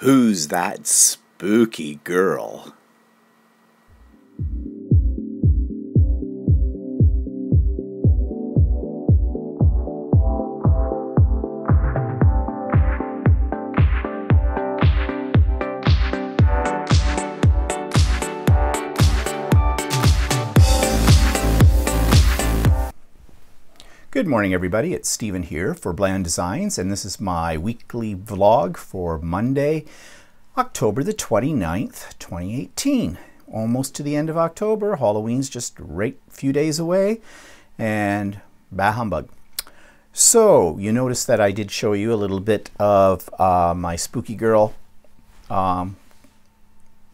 Who's that spooky girl? Good morning, everybody. It's Stephen here for Bland Designs, and this is my weekly vlog for Monday, October the 29th, 2018. Almost to the end of October. Halloween's just right a few days away, and bah humbug. So, you notice that I did show you a little bit of my spooky girl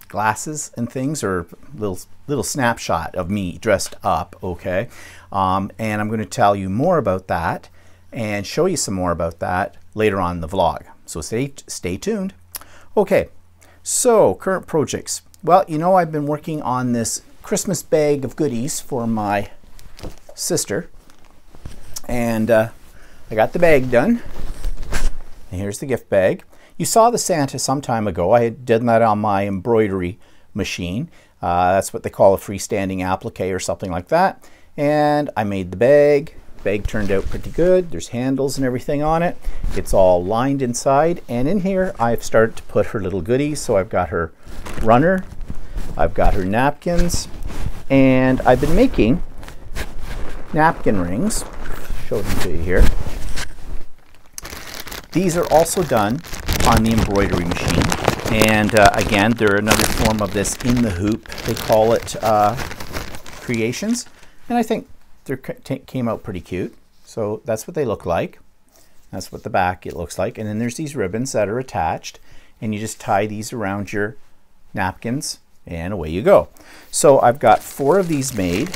glasses and things, or little snapshot of me dressed up, okay? And I'm going to tell you more about that and show you some more about that later on in the vlog. So stay tuned. Okay, so current projects. Well, you know, I've been working on this Christmas bag of goodies for my sister, and I got the bag done. And here's the gift bag. You saw the Santa some time ago. I had done that on my embroidery machine. That's what they call a freestanding applique or something like that. And I made the bag. The bag turned out pretty good. There's handles and everything on it. It's all lined inside. And in here, I've started to put her little goodies. So I've got her runner. I've got her napkins. And I've been making napkin rings. Show them to you here. These are also done on the embroidery machine, and again, they're another form of this in the hoop, they call it, creations, and I think they came out pretty cute. So that's what they look like. That's what the back it looks like. And then there's these ribbons that are attached, and you just tie these around your napkins and away you go. So I've got 4 of these made,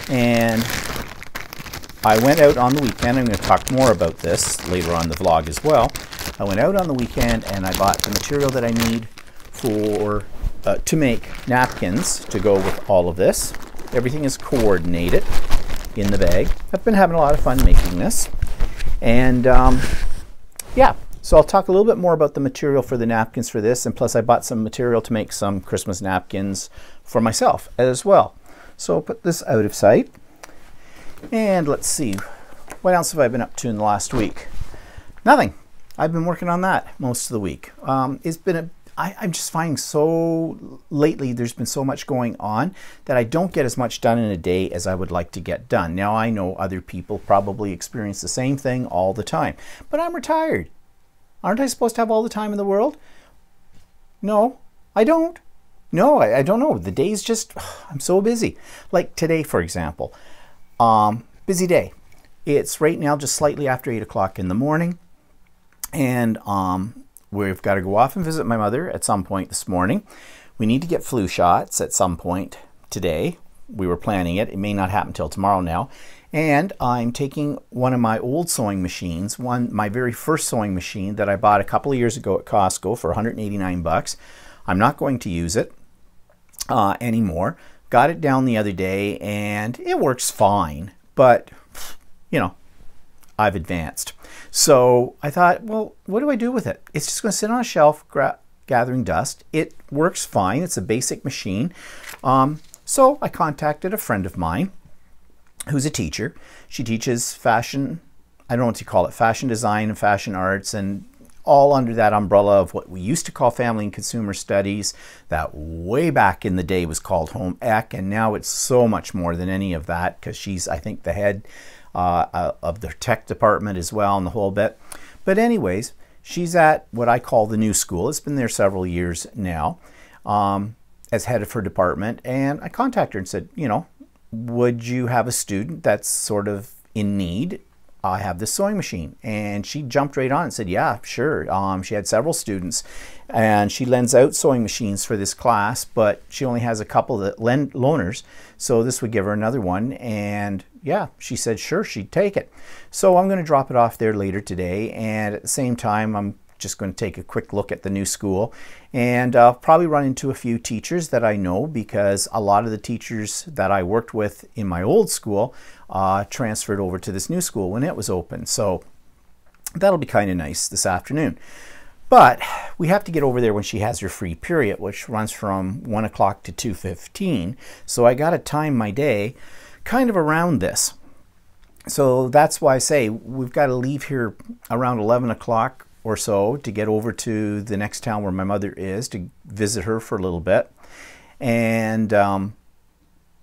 and I went out on the weekend. I'm going to talk more about this later on the vlog as well. I went out on the weekend and I bought the material that I need for to make napkins to go with all of this. Everything is coordinated in the bag. I've been having a lot of fun making this. And yeah, so I'll talk a little bit more about the material for the napkins for this, and plus I bought some material to make some Christmas napkins for myself as well. So I'll put this out of sight. And let's see, what else have I been up to in the last week? Nothing. I've been working on that most of the week. It's been I'm just finding so lately there's been so much going on that I don't get as much done in a day as I would like to get done. Now I know other people probably experience the same thing all the time, but I'm retired. Aren't I supposed to have all the time in the world? No, I don't. No, I don't know. The day's just, I'm so busy. Like today, for example. Busy day. It's right now just slightly after 8 o'clock in the morning, and we've got to go off and visit my mother at some point this morning. We need to get flu shots at some point today. We were planning it. It may not happen till tomorrow now. And I'm taking one of my old sewing machines, my very first sewing machine that I bought a couple of years ago at Costco for 189 bucks. I'm not going to use it anymore. Got it down the other day and it works fine, but you know, I've advanced. So I thought, well, what do I do with it? It's just going to sit on a shelf gathering dust. It works fine. It's a basic machine. So I contacted a friend of mine who's a teacher. She teaches fashion, I don't know what you call it, fashion design and fashion arts, and all under that umbrella of what we used to call family and consumer studies, that way back in the day was called home ec, and now it's so much more than any of that, because she's, I think, the head of the tech department as well, and the whole bit. But anyways, she's at what I call the new school. It's been there several years now, as head of her department, and I contacted her and said, you know, would you have a student that's sort of in need? I have this sewing machine. And she jumped right on and said, yeah, sure. She had several students, and she lends out sewing machines for this class, but she only has a couple that loaners, so this would give her another one. And yeah, she said sure, she'd take it. So I'm going to drop it off there later today, and at the same time I'm just going to take a quick look at the new school, and probably run into a few teachers that I know, because a lot of the teachers that I worked with in my old school transferred over to this new school when it was open. So that'll be kind of nice this afternoon. But we have to get over there when she has her free period, which runs from 1 o'clock to 2:15. So I got to time my day kind of around this. So that's why I say we've got to leave here around 11 o'clock or so to get over to the next town where my mother is to visit her for a little bit. And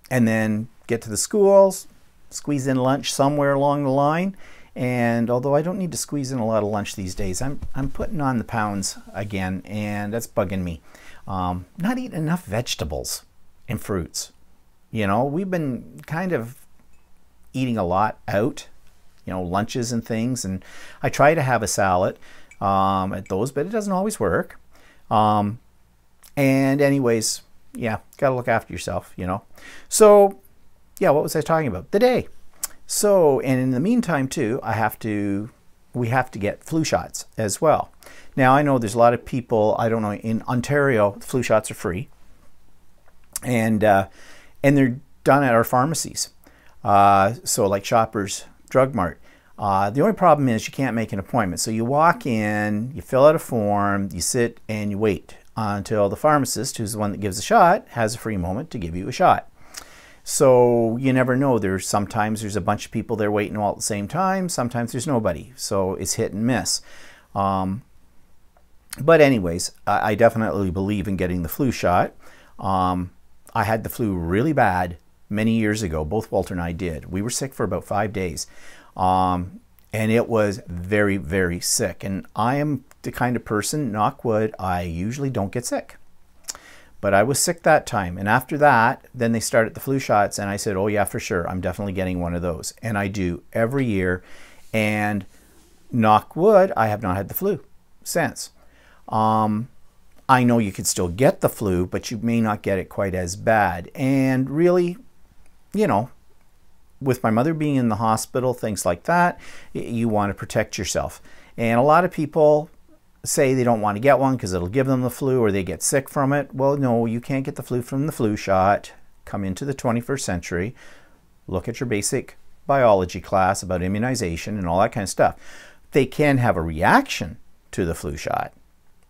then get to the schools, squeeze in lunch somewhere along the line. And although I don't need to squeeze in a lot of lunch these days, I'm putting on the pounds again, and that's bugging me. Not eating enough vegetables and fruits. You know, we've been kind of eating a lot out, you know, lunches and things, and I try to have a salad at those, but it doesn't always work. And anyways, yeah, gotta look after yourself, you know. So yeah, what was I talking about? The day. So, and in the meantime too, we have to get flu shots as well. Now I know there's a lot of people, I don't know, in Ontario, flu shots are free, and they're done at our pharmacies. So like Shoppers Drug Mart. The only problem is you can't make an appointment. So you walk in, you fill out a form, you sit and you wait until the pharmacist, who's the one that gives the shot, has a free moment to give you a shot. So you never know. Sometimes there's a bunch of people there waiting all at the same time. Sometimes there's nobody. So it's hit and miss. But anyways, I definitely believe in getting the flu shot. I had the flu really bad many years ago. Both Walter and I did. We were sick for about 5 days. And it was very, very sick. And I am the kind of person, knock wood, I usually don't get sick. But I was sick that time. And after that, then they started the flu shots. And I said, oh yeah, for sure, I'm definitely getting one of those. And I do every year. And knock wood, I have not had the flu since. I know you could still get the flu, but you may not get it quite as bad. And really, you know, with my mother being in the hospital, things like that, you want to protect yourself. And a lot of people say they don't want to get one because it'll give them the flu or they get sick from it. Well, no, you can't get the flu from the flu shot. Come into the 21st century, look at your basic biology class about immunization and all that kind of stuff. They can have a reaction to the flu shot.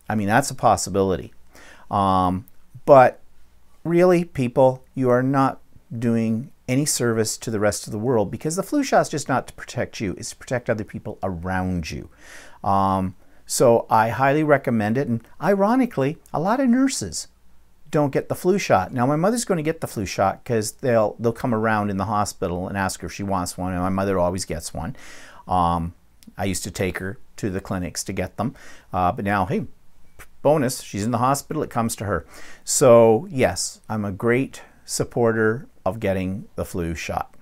I mean, that's a possibility. But really, people, you are not doing any service to the rest of the world, because the flu shot is just not to protect you, it's to protect other people around you. So I highly recommend it. And ironically, a lot of nurses don't get the flu shot. Now my mother's going to get the flu shot because they'll come around in the hospital and ask her if she wants one, and my mother always gets one. I used to take her to the clinics to get them, but now, hey, bonus, she's in the hospital, it comes to her. So yes, I'm a great supporter of getting the flu shot.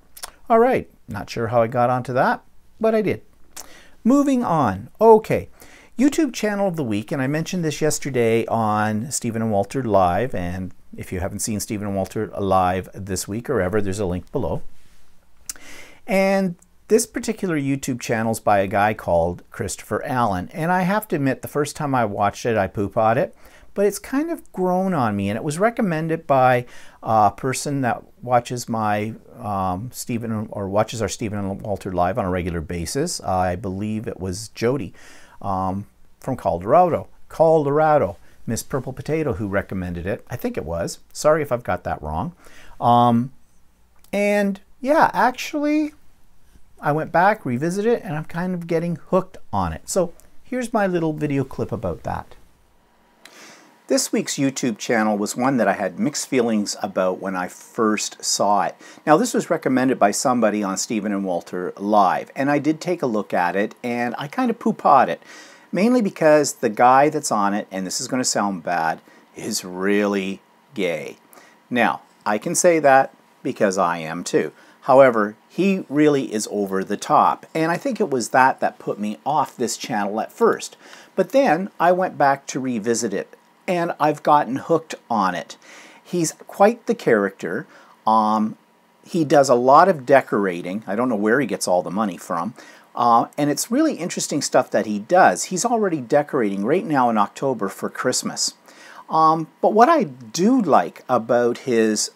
All right, not sure how I got onto that, but I did. Moving on. Okay, YouTube channel of the week, and I mentioned this yesterday on Stephen and Walter Live, and if you haven't seen Stephen and Walter Live this week or ever, there's a link below. And this particular YouTube channel is by a guy called Christopher Allen, and I have to admit, the first time I watched it, I poop-awed it, but it's kind of grown on me, and it was recommended by a person that watches my watches our Stephen and Walter Live on a regular basis. I believe it was Jody from Colorado, Miss Purple Potato, who recommended it. I think it was. Sorry if I've got that wrong. And yeah, actually, I went back, revisited it, and I'm kind of getting hooked on it. So here's my little video clip about that. This week's YouTube channel was one that I had mixed feelings about when I first saw it. Now, this was recommended by somebody on Stephen and Walter Live, and I did take a look at it, and I kind of poo-pawed it, mainly because the guy that's on it, and this is going to sound bad, is really gay. Now, I can say that because I am too. However, he really is over the top, and I think it was that put me off this channel at first. But then I went back to revisit it, and I've gotten hooked on it. He's quite the character. He does a lot of decorating. I don't know where he gets all the money from. And it's really interesting stuff that he does. He's already decorating right now in October for Christmas. But what I do like about his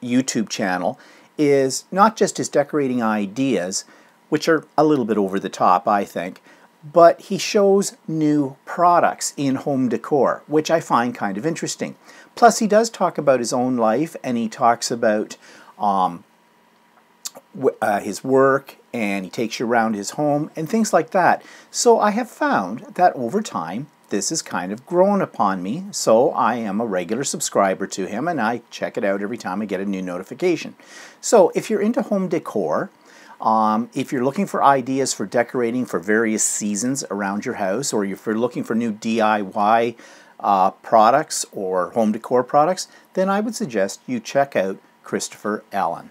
YouTube channel is not just his decorating ideas, which are a little bit over the top, I think, but he shows new products in home decor, which I find kind of interesting. Plus, he does talk about his own life, and he talks about his work, and he takes you around his home and things like that. So I have found that over time, this has kind of grown upon me. So I am a regular subscriber to him, and I check it out every time I get a new notification. So if you're into home decor, if you're looking for ideas for decorating for various seasons around your house, or if you're looking for new DIY products or home decor products, then I would suggest you check out Christopher Allen.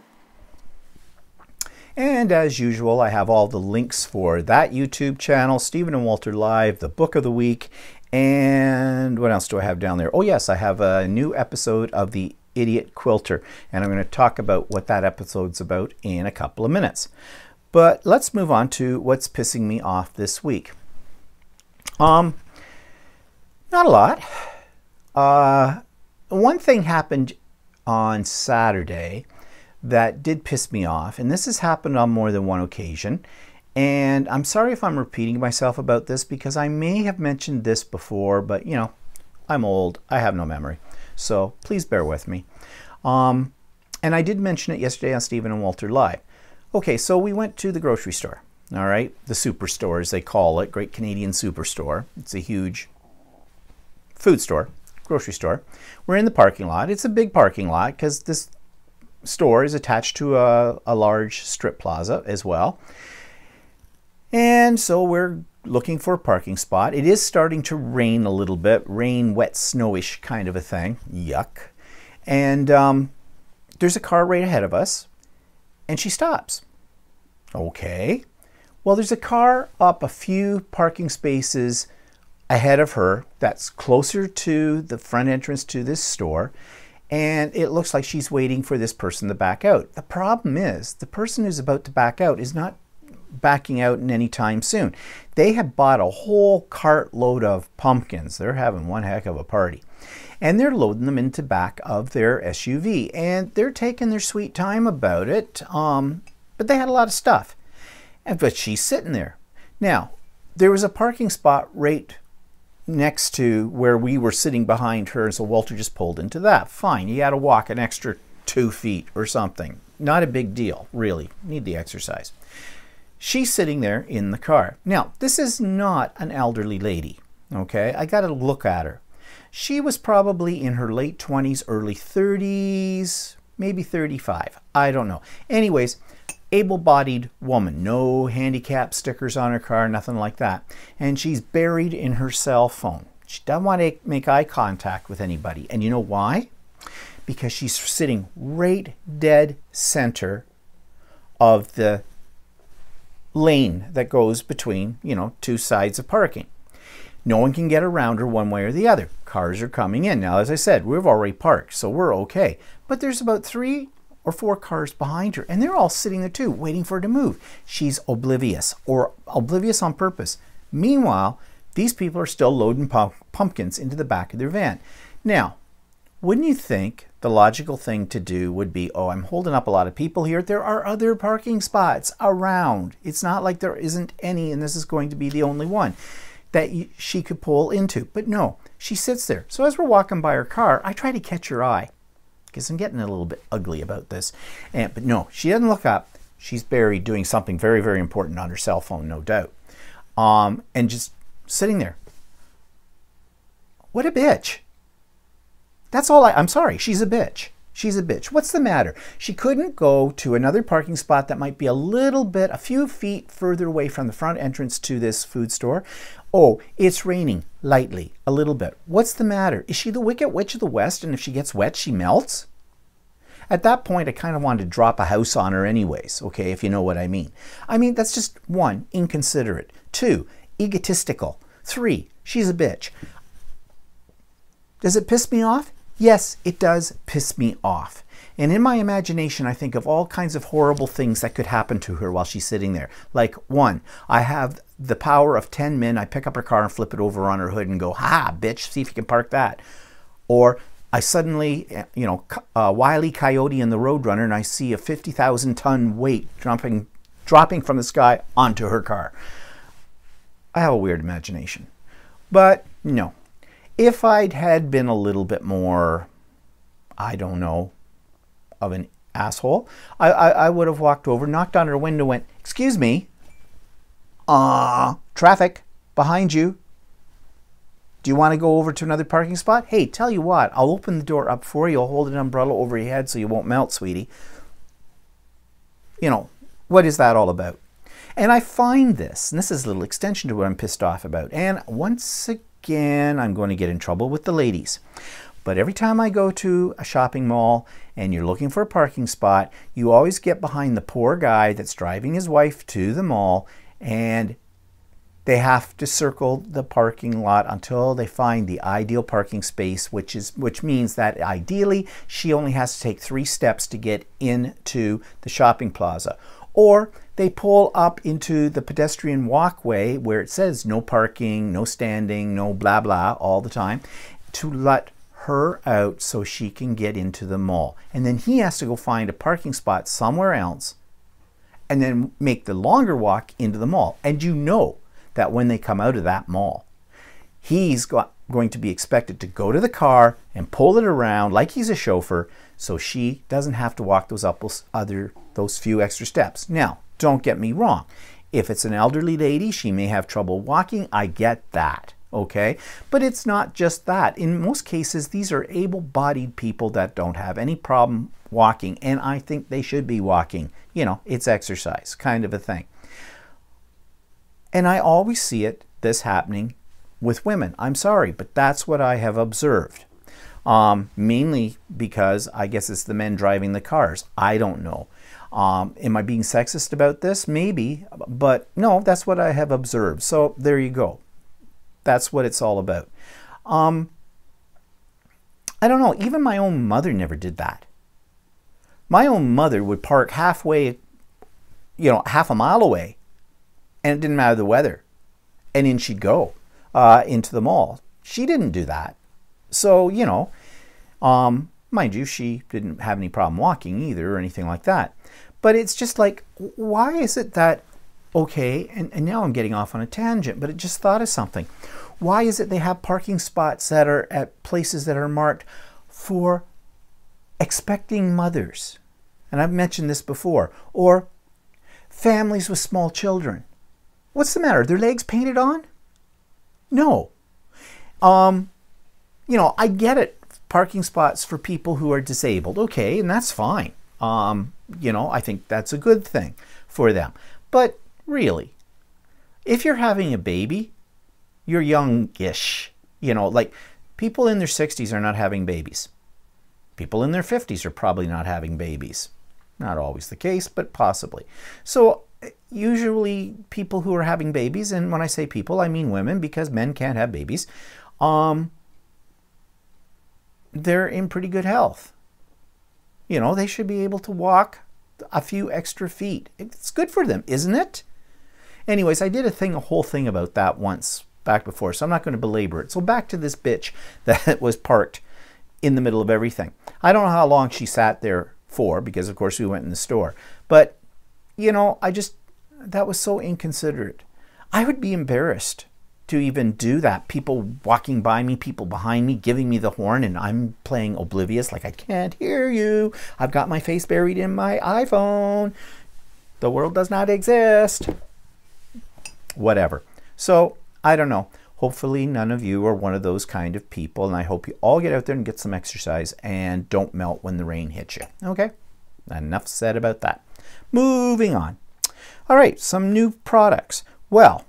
And as usual, I have all the links for that YouTube channel, Stephen and Walter Live, the book of the week, and what else do I have down there? Oh yes, I have a new episode of the Idiot Quilter, and I'm going to talk about what that episode's about in a couple of minutes. But let's move on to what's pissing me off this week. Not a lot. One thing happened on Saturday that did piss me off, and this has happened on more than one occasion, and I'm sorry if I'm repeating myself about this because I may have mentioned this before, but you know, I'm old, I have no memory, so please bear with me. And I did mention it yesterday on Stephen and Walter Live. Okay, so we went to the grocery store, all right, the superstore as they call it, Great Canadian Superstore. It's a huge food store, grocery store. We're in the parking lot. It's a big parking lot because this store is attached to a large strip plaza as well. And so we're looking for a parking spot. It is starting to rain a little bit. Rain, wet, snowish kind of a thing. Yuck. And there's a car right ahead of us. And she stops. Okay. Well, there's a car up a few parking spaces ahead of her that's closer to the front entrance to this store. And it looks like she's waiting for this person to back out. The problem is, the person who's about to back out is not backing out in any time soon. They have bought a whole cart load of pumpkins. They're having one heck of a party. And they're loading them into back of their SUV. And they're taking their sweet time about it. But they had a lot of stuff. But she's sitting there. Now, there was a parking spot right next to where we were sitting behind her, so Walter just pulled into that. Fine, you had to walk an extra 2 feet or something. Not a big deal, really. Need the exercise. She's sitting there in the car. Now, this is not an elderly lady, okay? I got to look at her. She was probably in her late 20s, early 30s, maybe 35. I don't know. Anyways, able-bodied woman, no handicap stickers on her car, nothing like that. And she's buried in her cell phone. She doesn't want to make eye contact with anybody. And you know why? Because she's sitting right dead center of the lane that goes between, you know, two sides of parking. No one can get around her one way or the other. Cars are coming in. Now, as I said, we've already parked, so we're okay. But there's about 3 or 4 cars behind her, and they're all sitting there too, waiting for her to move. She's oblivious, or oblivious on purpose. Meanwhile, these people are still loading pumpkins into the back of their van. Now, wouldn't you think the logical thing to do would be, oh, I'm holding up a lot of people here. There are other parking spots around. It's not like there isn't any, and this is going to be the only one that she could pull into. But no, she sits there. So as we're walking by her car, I try to catch her eye, because I'm getting a little bit ugly about this. But no, she doesn't look up. She's buried doing something very, very important on her cell phone, no doubt. And just sitting there. What a bitch. That's all I'm sorry, she's a bitch. She's a bitch. What's the matter? She couldn't go to another parking spot that might be a few feet further away from the front entrance to this food store. Oh, it's raining lightly, a little bit. What's the matter? Is she the Wicked Witch of the West, and if she gets wet, she melts? At that point, I kind of wanted to drop a house on her anyways, okay, if you know what I mean. I mean, that's just 1, inconsiderate. 2, egotistical. 3, she's a bitch. Does it piss me off? Yes, it does piss me off. And in my imagination, I think of all kinds of horrible things that could happen to her while she's sitting there. Like, 1, I have the power of 10 men. I pick up her car and flip it over on her hood and go, ha, bitch, see if you can park that. Or I suddenly, you know, Wile E. Coyote and the Roadrunner, and I see a 50,000-ton weight dropping from the sky onto her car. I have a weird imagination. But no, if I'd had been a little bit more, I don't know, of an asshole, I would have walked over, knocked on her window, went, "Excuse me, traffic behind you. Do you want to go over to another parking spot? Hey, tell you what, I'll open the door up for you. I'll hold an umbrella over your head so you won't melt, sweetie." You know, what is that all about? And I find this, and this is a little extension to what I'm pissed off about. And once again, I'm going to get in trouble with the ladies. But every time I go to a shopping mall and you're looking for a parking spot, you always get behind the poor guy that's driving his wife to the mall, and they have to circle the parking lot until they find the ideal parking space, which means that ideally she only has to take 3 steps to get into the shopping plaza. Or they pull up into the pedestrian walkway where it says no parking, no standing, no blah blah all the time, to let her out so she can get into the mall. And then he has to go find a parking spot somewhere else and then make the longer walk into the mall. And you know that when they come out of that mall, he's going to be expected to go to the car and pull it around like he's a chauffeur, so she doesn't have to walk those few extra steps. Now, don't get me wrong. If it's an elderly lady, she may have trouble walking. I get that, okay? But it's not just that. In most cases, these are able-bodied people that don't have any problem walking, and I think they should be walking. You know, it's exercise, kind of a thing. And I always see this happening with women. I'm sorry, but that's what I have observed. Mainly because I guess it's the men driving the cars. I don't know. Am I being sexist about this? Maybe, but no, that's what I have observed. So there you go. That's what it's all about. I don't know. Even my own mother never did that. My own mother would park halfway, half a mile away, and it didn't matter the weather, and in she'd go into the mall. She didn't do that. So, mind you, she didn't have any problem walking either or anything like that. But it's just like, why is it that, okay, and now I'm getting off on a tangent, but I just thought of something. Why is it they have parking spots that are at places that are marked for expecting mothers? And I've mentioned this before. Or families with small children. What's the matter? Their legs painted on? No. I get it. Parking spots for people who are disabled. Okay, and that's fine. I think that's a good thing for them. But really, if you're having a baby, you're youngish. Like people in their 60s are not having babies. People in their 50s are probably not having babies. Not always the case, but possibly. So usually people who are having babies, and when I say people, I mean women, because men can't have babies, they're in pretty good health. They should be able to walk a few extra feet. It's good for them, isn't it? Anyways, I did a whole thing about that once back before, so I'm not going to belabor it. So back to this bitch that was parked in the middle of everything. I don't know how long she sat there for, because of course we went in the store. But, that was so inconsiderate. I would be embarrassed to even do that. People walking by me, people behind me, giving me the horn, and I'm playing oblivious like I can't hear you. I've got my face buried in my iPhone. The world does not exist. Whatever. So, I don't know. Hopefully none of you are one of those kind of people, and I hope you all get out there and get some exercise and don't melt when the rain hits you. Okay? Enough said about that. Moving on. All right, some new products. Well,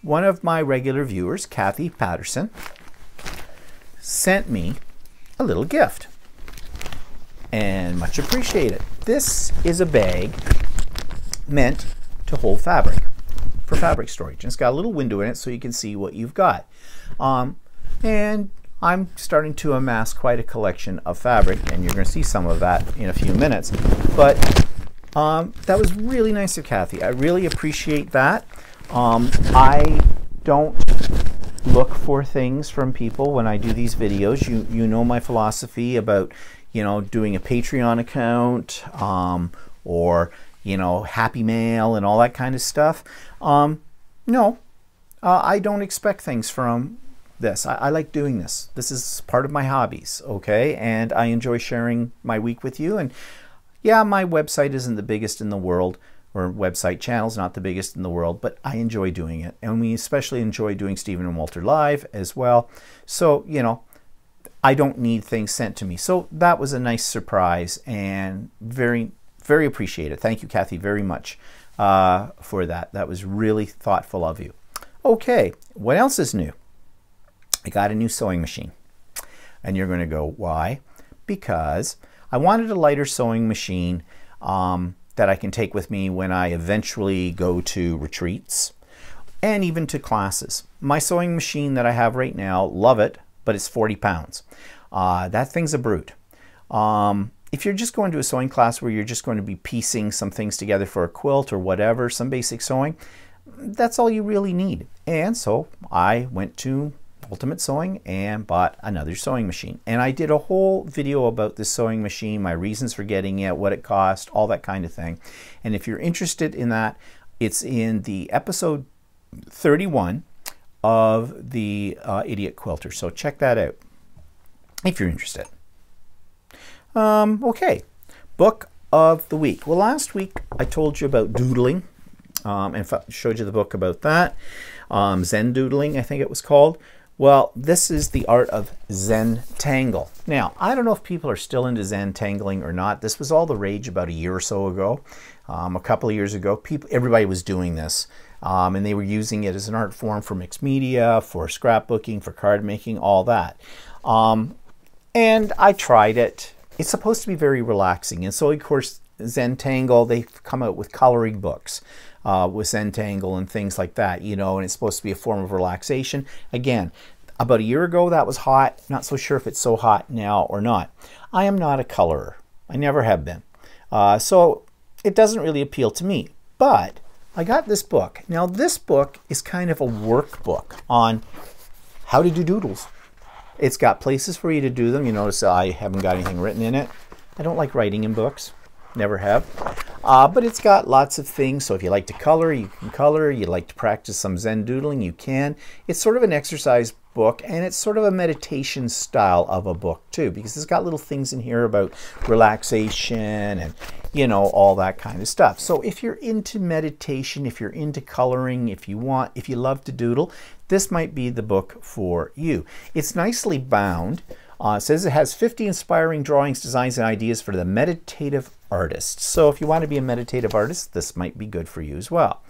one of my regular viewers, Kathy Patterson, sent me a little gift, and much appreciated. This is a bag meant to hold fabric, for fabric storage. And it's got a little window in it so you can see what you've got. And I'm starting to amass quite a collection of fabric, and you're going to see some of that in a few minutes. But that was really nice of Kathy. I really appreciate that. I don't look for things from people when I do these videos. You know my philosophy about, doing a Patreon account, or, Happy Mail and all that kind of stuff. No, I don't expect things from this. I like doing this. This is part of my hobbies, okay? And I enjoy sharing my week with you. And yeah, my website isn't the biggest in the world, or website channel's not the biggest in the world, but I enjoy doing it. And we especially enjoy doing Stephen and Walter Live as well. So, you know, I don't need things sent to me. So that was a nice surprise and very, very appreciated. Thank you, Kathy, very much for that. That was really thoughtful of you. Okay, what else is new? I got a new sewing machine. And you're going to go, why? Because I wanted a lighter sewing machine that I can take with me when I eventually go to retreats and even to classes. My sewing machine that I have right now, love it, but it's 40 pounds. That thing's a brute. If you're just going to a sewing class where you're just going to be piecing some things together for a quilt or whatever, some basic sewing, that's all you really need. And so I went to Ultimate Sewing and bought another sewing machine. And I did a whole video about this sewing machine, my reasons for getting it, what it cost, all that kind of thing. And if you're interested in that, it's in the episode 31 of the Idiot Quilter. So check that out if you're interested. Okay, book of the week. Well, last week I told you about doodling and showed you the book about that. Zen doodling, I think it was called. Well, this is The Art of Zen Tangle. Now, I don't know if people are still into Zen tangling or not. This was all the rage about a year or so ago. A couple of years ago, everybody was doing this. And they were using it as an art form for mixed media, for scrapbooking, for card making, all that. And I tried it. It's supposed to be very relaxing. And so, of course, Zen Tangle, they've come out with coloring books with Zen Tangle and things like that, you know, and it's supposed to be a form of relaxation. Again, about a year ago, that was hot. Not so sure if it's so hot now or not. I am not a colorer. I never have been. So it doesn't really appeal to me. But I got this book. Now, this book is kind of a workbook on how to do doodles. It's got places for you to do them. You notice I haven't got anything written in it. I don't like writing in books. Never have. But it's got lots of things. So if you like to color, you can color. You like to practice some Zen doodling, you can. It's sort of an exercise book, and it's sort of a meditation style of a book too, because it's got little things in here about relaxation and, you know, all that kind of stuff. So if you're into meditation, if you're into coloring, if you love to doodle, this might be the book for you. It's nicely bound. It says it has 50 inspiring drawings, designs, and ideas for the meditative artist. So if you want to be a meditative artist, this might be good for you as well.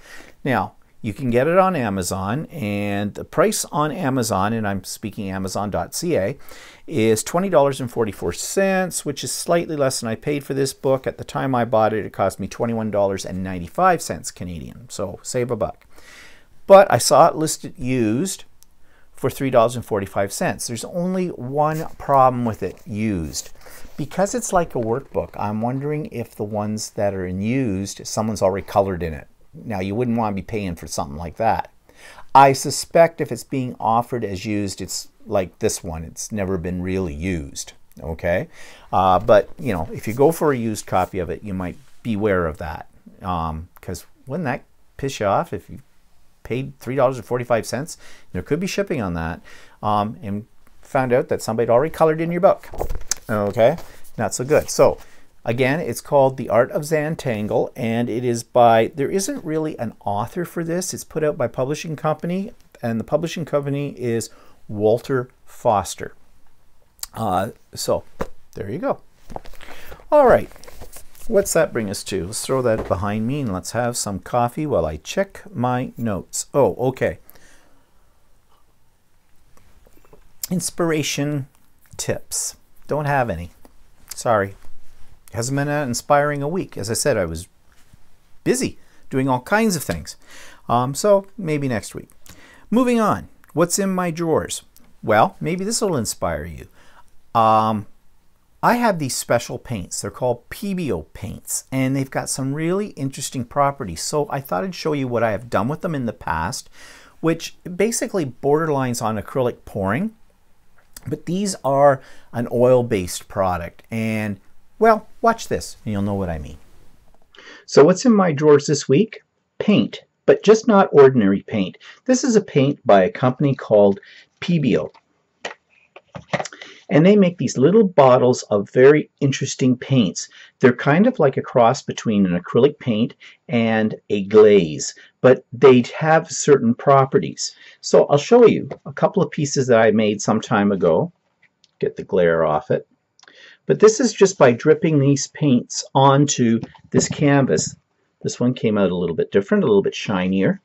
Now, you can get it on Amazon, and the price on Amazon, and I'm speaking Amazon.ca, is $20.44, which is slightly less than I paid for this book. At the time I bought it, it cost me $21.95 Canadian, so save a buck. But I saw it listed used for $3.45. There's only one problem with it, used. Because it's like a workbook, I'm wondering if the ones that are in used, someone's already colored in it. Now, you wouldn't want to be paying for something like that. I suspect if it's being offered as used, it's like this one. It's never been really used, okay? But, you know, if you go for a used copy of it, you might beware of that. Because wouldn't that piss you off if you paid $3.45? There could be shipping on that. And found out that somebody had already colored in your book. Okay, not so good. So again, it's called The Art of Zen Tangle, and it is by, there isn't really an author for this. It's put out by publishing company, and the publishing company is Walter Foster. So there you go. All right, what's that bring us to? Let's throw that behind me and let's have some coffee while I check my notes. Oh, okay. Inspiration tips. Don't have any. Sorry. Hasn't been that inspiring a week. As I said, I was busy doing all kinds of things. So maybe next week. Moving on. What's in my drawers? Well, maybe this will inspire you. I have these special paints. They're called PBO paints, and they've got some really interesting properties. So I thought I'd show you what I have done with them in the past, which basically borderlines on acrylic pouring. But these are an oil-based product, and well, watch this and you'll know what I mean. So what's in my drawers this week? Paint. but just not ordinary paint. This is a paint by a company called PBO. And they make these little bottles of very interesting paints. They're kind of like a cross between an acrylic paint and a glaze, but they have certain properties. So I'll show you a couple of pieces that I made some time ago. Get the glare off it. But this is just by dripping these paints onto this canvas. This one came out a little bit different, a little bit shinier.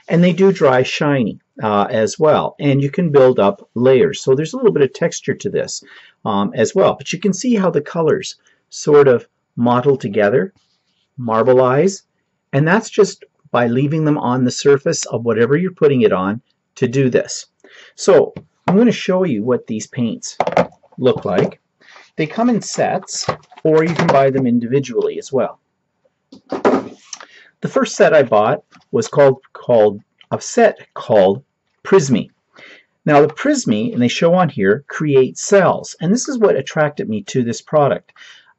And they do dry shiny as well. And you can build up layers. So there's a little bit of texture to this as well. But you can see how the colors sort of model together, marbleize. And that's just by leaving them on the surface of whatever you're putting it on to do this. So I'm going to show you what these paints look like. They come in sets, or you can buy them individually as well. The first set I bought was called a set called Prismy. Now the Prismy, and they show on here, create cells, and this is what attracted me to this product.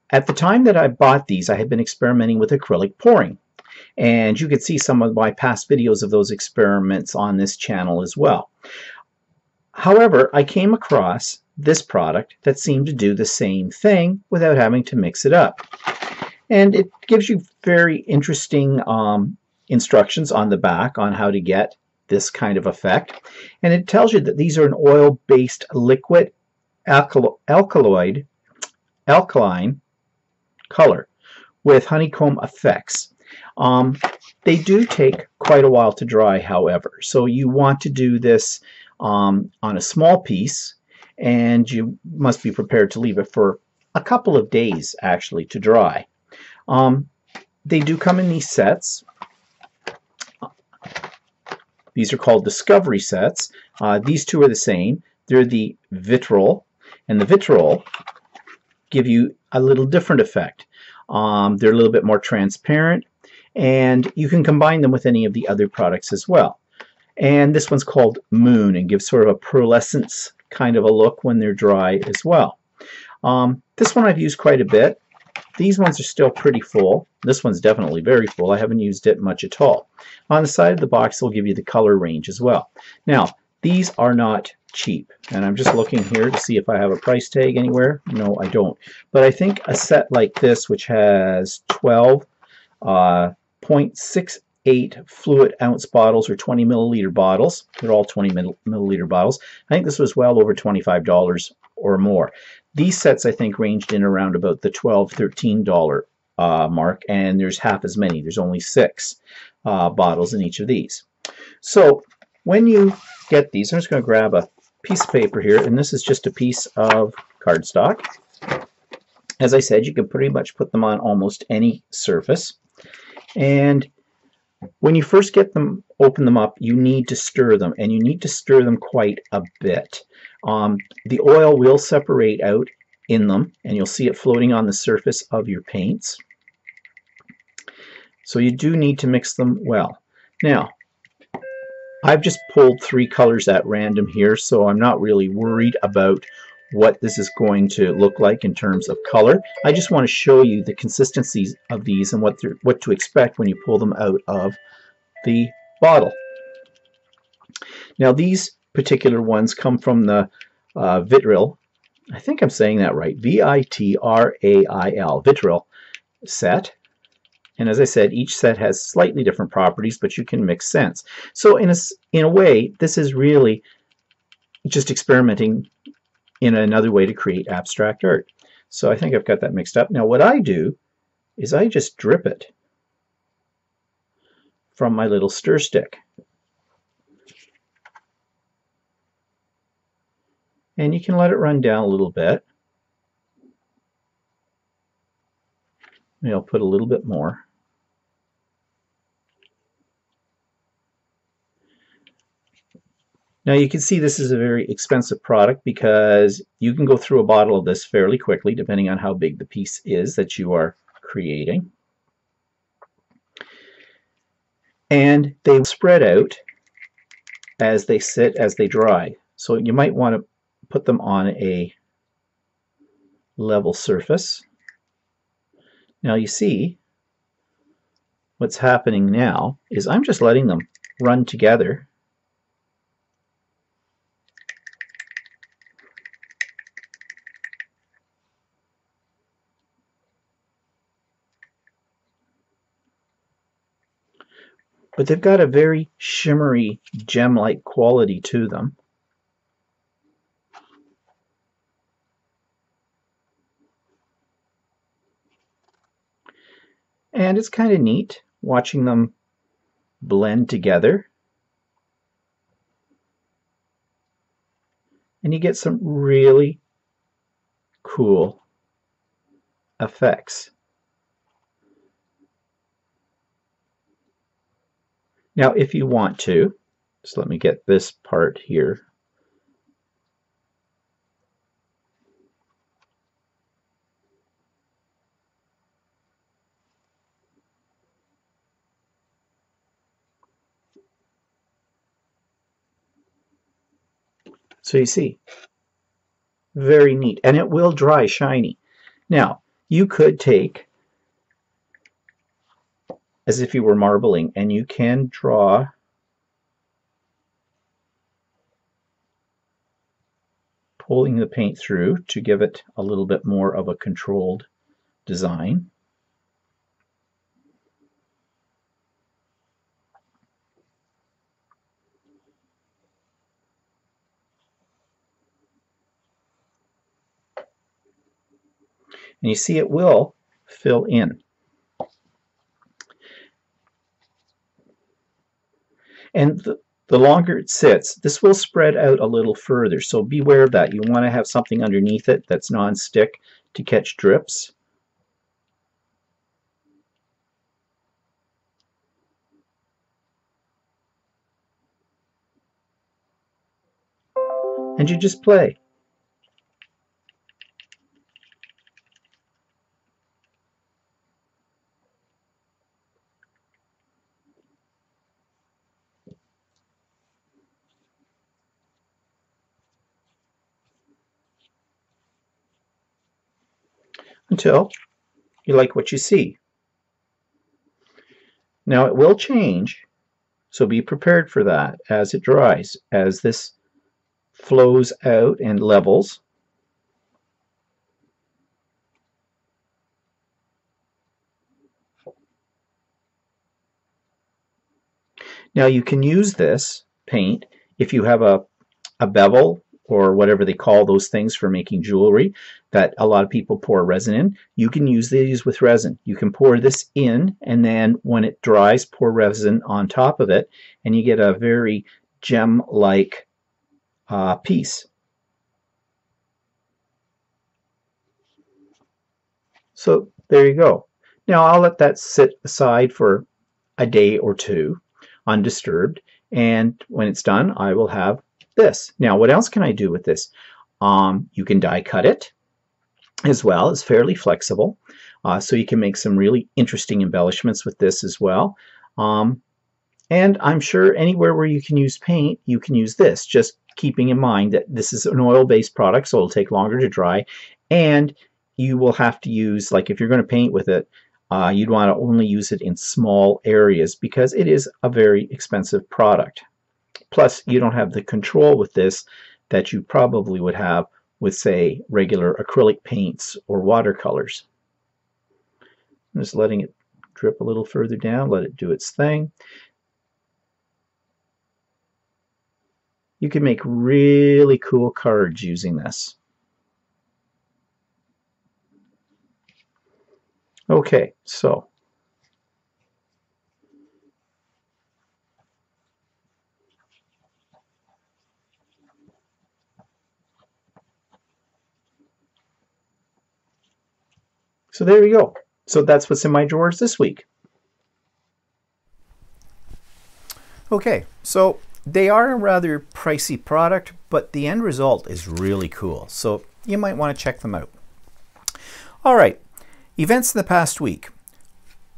At the time that I bought these, I had been experimenting with acrylic pouring, and you could see some of my past videos of those experiments on this channel as well. However, I came across this product that seemed to do the same thing without having to mix it up. And it gives you very interesting instructions on the back on how to get this kind of effect. And it tells you that these are an oil-based liquid alkaline color with honeycomb effects. They do take quite a while to dry, however. So you want to do this on a small piece, and you must be prepared to leave it for a couple of days actually to dry. They do come in these sets. These are called Discovery sets. These two are the same. They're the vitriol, and the vitriol give you a little different effect. They're a little bit more transparent, and you can combine them with any of the other products as well. And this one's called Moon and gives sort of a pearlescence kind of a look when they're dry as well. This one I've used quite a bit. These ones are still pretty full. This one's definitely very full. I haven't used it much at all. On the side of the box, they'll give you the color range as well. Now, these are not cheap, and I'm just looking here to see if I have a price tag anywhere. No, I don't. But I think a set like this, which has 12 0.68 fluid ounce bottles or 20 milliliter bottles, they're all 20 milliliter bottles, I think this was well over $25 or more. These sets, I think, ranged in around about the $12, $13 mark, and there's half as many. There's only 6 bottles in each of these. So when you get these, I'm just going to grab a piece of paper here, and this is just a piece of cardstock. As I said, you can pretty much put them on almost any surface. And when you first get them, open them up, you need to stir them, and you need to stir them quite a bit. The oil will separate out in them, and you'll see it floating on the surface of your paints. So you do need to mix them well. Now, I've just pulled 3 colors at random here, so I'm not really worried about what this is going to look like in terms of color. I just want to show you the consistencies of these and what to expect when you pull them out of the bottle. Now, these particular ones come from the vitriol. I think I'm saying that right. V-I-T-R-A-I-L, vitriol set. And as I said, each set has slightly different properties, but you can mix scents. So in a way, this is really just experimenting in another way to create abstract art. So I think I've got that mixed up. Now what I do is I just drip it from my little stir stick. And you can let it run down a little bit. Maybe I'll put a little bit more. Now you can see this is a very expensive product because you can go through a bottle of this fairly quickly depending on how big the piece is that you are creating. And they spread out as they sit, as they dry. So you might want to put them on a level surface. Now you see what's happening now is I'm just letting them run together. But they've got a very shimmery, gem-like quality to them. And it's kind of neat watching them blend together. And you get some really cool effects. Now, if you want to, just let me get this part here. So you see, very neat, and it will dry shiny. Now, you could take, as if you were marbling, and you can draw pulling the paint through to give it a little bit more of a controlled design. And you see it will fill in. And the longer it sits, this will spread out a little further. So beware of that. You want to have something underneath it that's non-stick to catch drips. And you just play. Until you like what you see. Now it will change, so be prepared for that as it dries, as this flows out and levels. Now you can use this paint if you have a bevel or whatever they call those things for making jewelry that a lot of people pour resin in. You can use these with resin. You can pour this in, and then when it dries, pour resin on top of it, and you get a very gem-like piece. So there you go. Now I'll let that sit aside for a day or two undisturbed, and when it's done I will have this. Now what else can I do with this? You can die cut it as well. It's fairly flexible, so you can make some really interesting embellishments with this as well. And I'm sure anywhere where you can use paint, you can use this, just keeping in mind that this is an oil-based product, so it'll take longer to dry, and you will have to use, like if you're going to paint with it, you'd want to only use it in small areas because it is a very expensive product. Plus, you don't have the control with this that you probably would have with, say, regular acrylic paints or watercolors. I'm just letting it drip a little further down, let it do its thing. You can make really cool cards using this. Okay, so there you go. So that's what's in my drawers this week. Okay, so they are a rather pricey product, but the end result is really cool. So you might want to check them out. All right, events in the past week.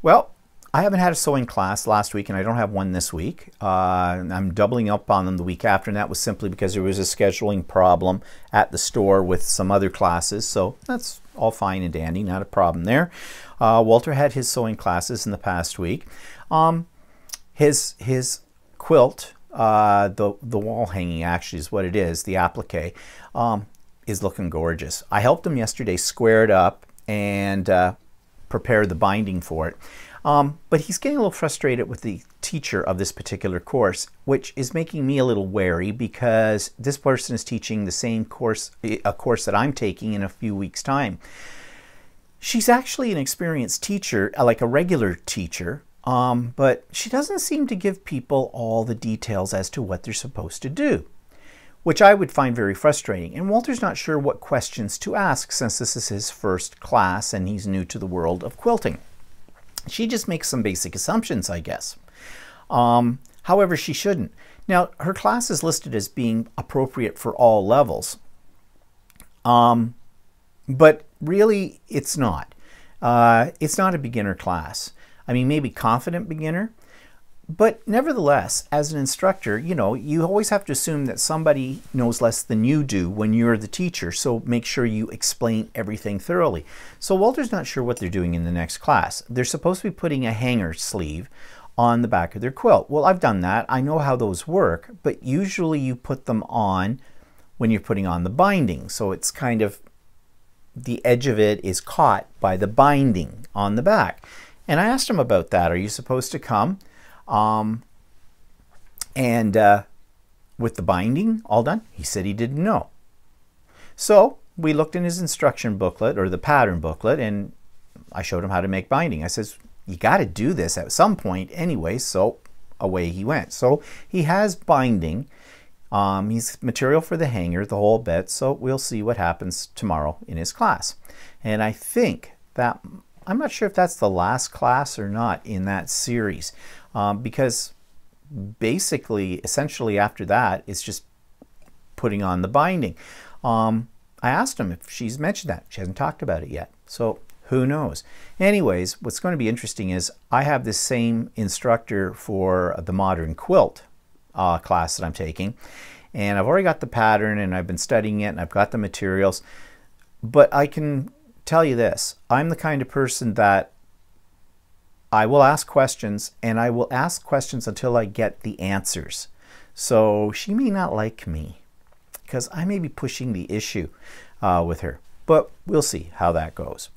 Well, I haven't had a sewing class last week, and I don't have one this week. I'm doubling up on them the week after, and that was simply because there was a scheduling problem at the store with some other classes. So that's all fine and dandy, not a problem there. Walter had his sewing classes in the past week. His quilt, the wall hanging actually is what it is, the applique, is looking gorgeous. I helped him yesterday square it up and prepare the binding for it. But he's getting a little frustrated with the teacher of this particular course, which is making me a little wary because this person is teaching the same course, a course that I'm taking in a few weeks' time. She's actually an experienced teacher, like a regular teacher, but she doesn't seem to give people all the details as to what they're supposed to do, which I would find very frustrating. And Walter's not sure what questions to ask since this is his first class and he's new to the world of quilting. She just makes some basic assumptions, I guess. However, she shouldn't. Now, her class is listed as being appropriate for all levels, but really it's not. It's not a beginner class. I mean, maybe confident beginner, but nevertheless, as an instructor, you know, you always have to assume that somebody knows less than you do when you're the teacher, so make sure you explain everything thoroughly. So Walter's not sure what they're doing in the next class. They're supposed to be putting a hanger sleeve on the back of their quilt. Well, I've done that. I know how those work, but usually you put them on when you're putting on the binding. So it's kind of, the edge of it is caught by the binding on the back. And I asked him about that. Are you supposed to come with the binding all done? He said he didn't know. So we looked in his instruction booklet, or the pattern booklet, and I showed him how to make binding. I says, you got to do this at some point anyway, so away he went. So he has binding. He's material for the hanger, the whole bit, so we'll see what happens tomorrow in his class. And I think that, I'm not sure if that's the last class or not in that series, because basically, essentially after that, it's just putting on the binding. I asked him if she's mentioned that. She hasn't talked about it yet, so who knows. Anyways, what's going to be interesting is I have this same instructor for the modern quilt class that I'm taking, and I've already got the pattern and I've been studying it and I've got the materials, but I can tell you this, I'm the kind of person that I will ask questions, and I will ask questions until I get the answers. So she may not like me because I may be pushing the issue with her, but we'll see how that goes.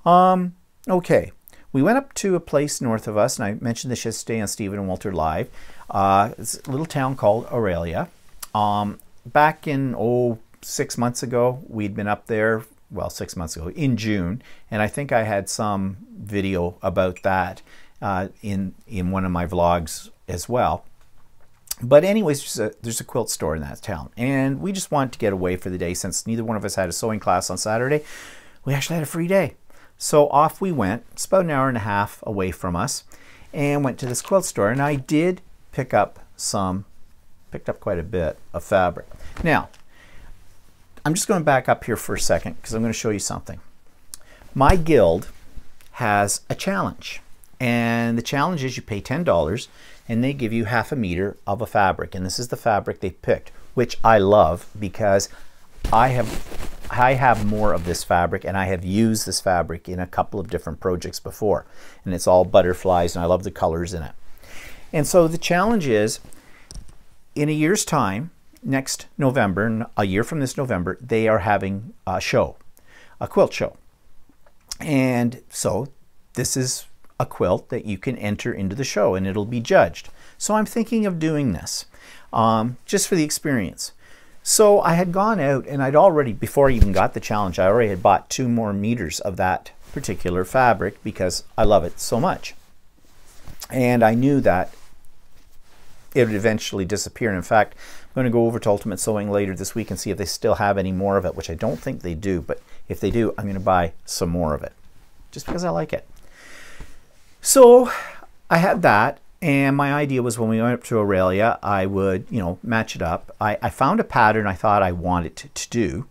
Okay, we went up to a place north of us, and I mentioned this yesterday on Stephen and Walter Live. It's a little town called Aurelia. Back in 6 months ago, we'd been up there, well, 6 months ago, in June, and I think I had some video about that in one of my vlogs as well. But anyways, there's a quilt store in that town, and we just wanted to get away for the day since neither one of us had a sewing class on Saturday. We actually had a free day. So off we went. It's about an hour and a half away from us, and went to this quilt store, and I did picked up quite a bit of fabric. Now, I'm just going to back up here for a second because I'm going to show you something. My guild has a challenge, and the challenge is you pay $10 and they give you half a meter of a fabric, and this is the fabric they picked, which I love because I have more of this fabric, and I have used this fabric in a couple of different projects before, and it's all butterflies, and I love the colors in it. And so the challenge is, in a year's time, next November, a year from this November, they are having a show, a quilt show. And so this is a quilt that you can enter into the show, and it'll be judged. So I'm thinking of doing this just for the experience. So I had gone out, and I'd already, before I even got the challenge, I already had bought 2 more meters of that particular fabric because I love it so much. And I knew that it would eventually disappear. And in fact, I'm going to go over to Ultimate Sewing later this week and see if they still have any more of it, which I don't think they do, but if they do, I'm going to buy some more of it just because I like it. So I had that, and my idea was when we went up to Aurelia, I would, you know, match it up. I found a pattern I thought I wanted to do